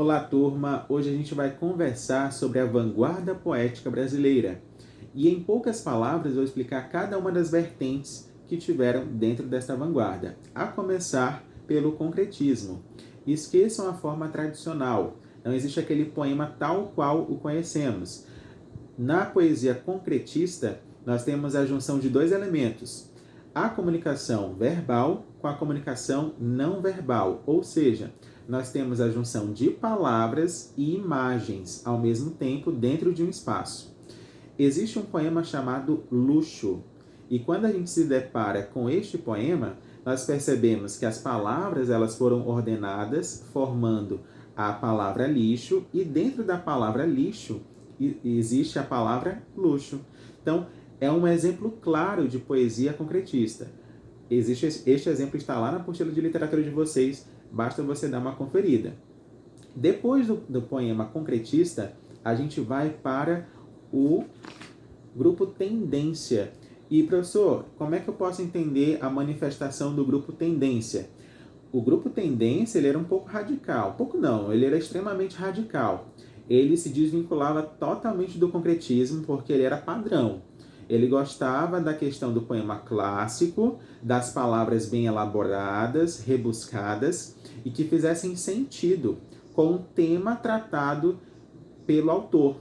Olá, turma! Hoje a gente vai conversar sobre a vanguarda poética brasileira. E em poucas palavras, eu vou explicar cada uma das vertentes que tiveram dentro desta vanguarda, a começar pelo concretismo. Esqueçam a forma tradicional, não existe aquele poema tal qual o conhecemos. Na poesia concretista, nós temos a junção de dois elementos: a comunicação verbal com a comunicação não verbal, ou seja, nós temos a junção de palavras e imagens ao mesmo tempo dentro de um espaço. Existe um poema chamado Luxo, e quando a gente se depara com este poema, nós percebemos que as palavras elas foram ordenadas formando a palavra lixo, e dentro da palavra lixo existe a palavra luxo. Então, é um exemplo claro de poesia concretista. Este exemplo está lá na apostila de literatura de vocês, basta você dar uma conferida. Depois do poema concretista, a gente vai para o grupo Tendência. E, professor, como é que eu posso entender a manifestação do grupo Tendência? O grupo Tendência ele era um pouco radical. Pouco não, ele era extremamente radical. Ele se desvinculava totalmente do concretismo porque ele era padrão. Ele gostava da questão do poema clássico, das palavras bem elaboradas, rebuscadas e que fizessem sentido com o tema tratado pelo autor.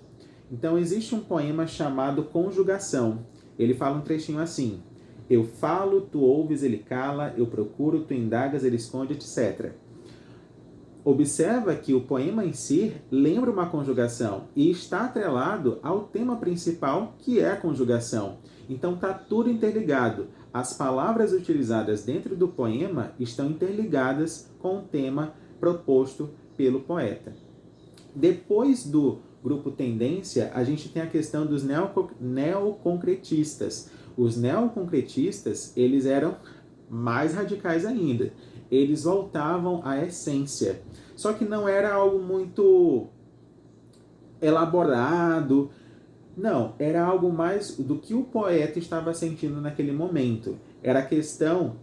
Então existe um poema chamado Conjugação. Ele fala um trechinho assim: eu falo, tu ouves, ele cala, eu procuro, tu indagas, ele esconde, etc. Observa que o poema em si lembra uma conjugação e está atrelado ao tema principal, que é a conjugação. Então está tudo interligado. As palavras utilizadas dentro do poema estão interligadas com o tema proposto pelo poeta. Depois do grupo Tendência, a gente tem a questão dos neoconcretistas. Os neoconcretistas, eles eram mais radicais ainda. Eles voltavam à essência. Só que não era algo muito elaborado. Não, era algo mais do que o poeta estava sentindo naquele momento. Era a questão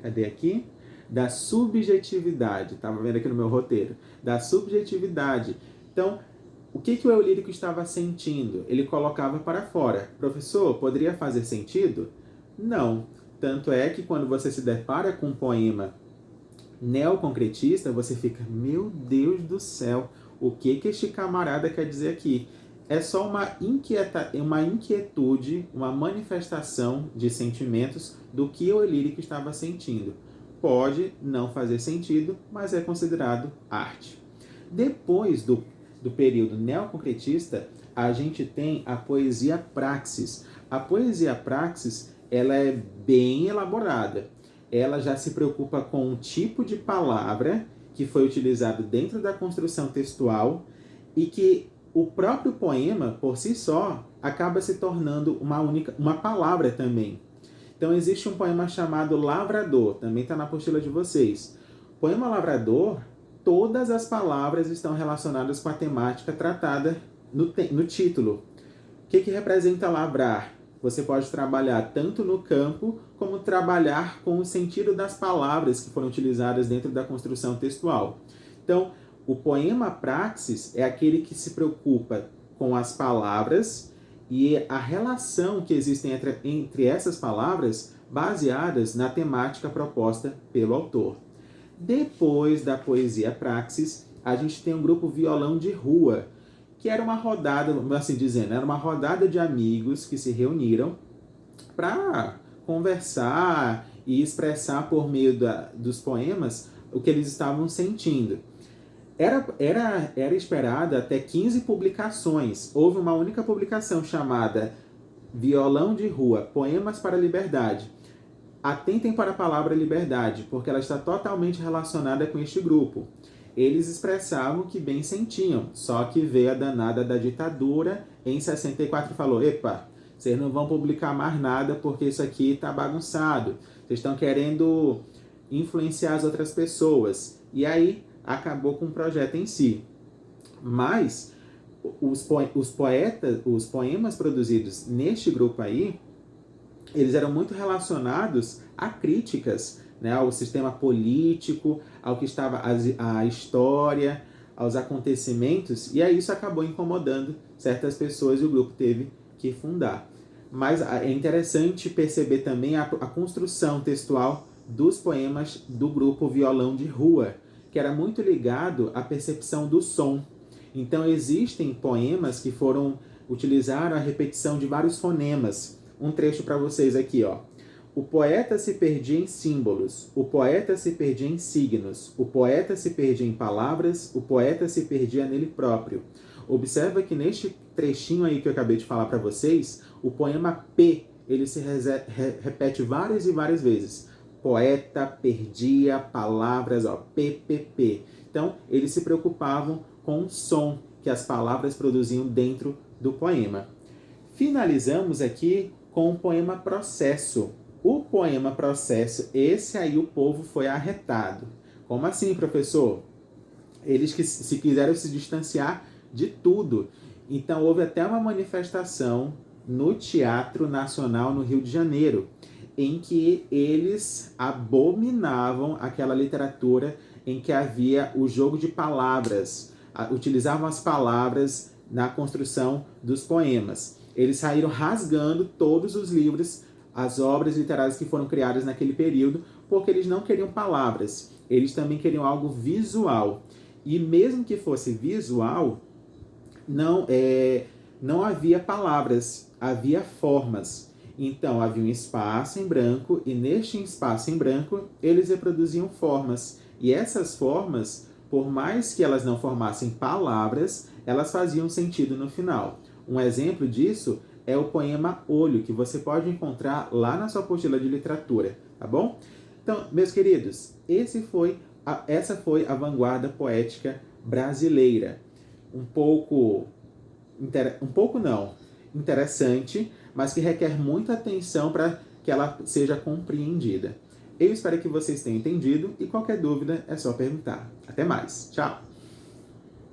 cadê aqui? Da subjetividade. Estava vendo aqui no meu roteiro. Da subjetividade. Então, o que o eu lírico estava sentindo? Ele colocava para fora. Professor, poderia fazer sentido? Não. Tanto é que quando você se depara com um poema neoconcretista, você fica, meu Deus do céu, o que este camarada quer dizer aqui? É só uma inquietude, uma manifestação de sentimentos do que o lírico estava sentindo. Pode não fazer sentido, mas é considerado arte. Depois do período neoconcretista, a gente tem a poesia praxis. A poesia praxis, ela é bem elaborada. Ela já se preocupa com um tipo de palavra que foi utilizado dentro da construção textual e que o próprio poema, por si só, acaba se tornando uma palavra também. Então existe um poema chamado Lavrador, também está na apostila de vocês. O poema Lavrador, todas as palavras estão relacionadas com a temática tratada no título. O que representa lavrar? Você pode trabalhar tanto no campo, como trabalhar com o sentido das palavras que foram utilizadas dentro da construção textual. Então, o poema praxis é aquele que se preocupa com as palavras e a relação que existe entre essas palavras baseadas na temática proposta pelo autor. Depois da poesia praxis, a gente tem um grupo Violão de Rua, que era uma rodada, assim dizendo, era uma rodada de amigos que se reuniram para conversar e expressar por meio dos poemas o que eles estavam sentindo. Era esperada até 15 publicações. Houve uma única publicação chamada Violão de Rua, Poemas para a Liberdade. Atentem para a palavra liberdade, porque ela está totalmente relacionada com este grupo. Eles expressavam o que bem sentiam, só que veio a danada da ditadura em 64 e falou: epa, vocês não vão publicar mais nada porque isso aqui está bagunçado. Vocês estão querendo influenciar as outras pessoas. E aí acabou com o projeto em si. Mas os poemas produzidos neste grupo aí, eles eram muito relacionados há críticas, né, ao sistema político, ao que estava a história, aos acontecimentos, e aí isso acabou incomodando certas pessoas e o grupo teve que fundar. Mas é interessante perceber também a construção textual dos poemas do grupo Violão de Rua, que era muito ligado à percepção do som. Então existem poemas que utilizaram a repetição de vários fonemas. Um trecho para vocês aqui, ó. O poeta se perdia em símbolos, o poeta se perdia em signos, o poeta se perdia em palavras, o poeta se perdia nele próprio. Observa que neste trechinho aí que eu acabei de falar para vocês, o poema P, ele se repete várias e várias vezes. Poeta perdia palavras, ó, PPP. Então, eles se preocupavam com o som que as palavras produziam dentro do poema. Finalizamos aqui com o poema Processo. O poema Processo, esse aí o povo foi arretado. Como assim, professor? Eles que se quiseram se distanciar de tudo. Então houve até uma manifestação no Teatro Nacional no Rio de Janeiro, em que eles abominavam aquela literatura em que havia o jogo de palavras, utilizavam as palavras na construção dos poemas. Eles saíram rasgando todos os livros, as obras literárias que foram criadas naquele período, porque eles não queriam palavras, eles também queriam algo visual. E mesmo que fosse visual, não havia palavras, havia formas. Então havia um espaço em branco e neste espaço em branco eles reproduziam formas. E essas formas, por mais que elas não formassem palavras, elas faziam sentido no final. Um exemplo disso é o poema Olho, que você pode encontrar lá na sua apostila de literatura, tá bom? Então, meus queridos, essa foi a vanguarda poética brasileira. Interessante, mas que requer muita atenção para que ela seja compreendida. Eu espero que vocês tenham entendido e qualquer dúvida é só perguntar. Até mais. Tchau!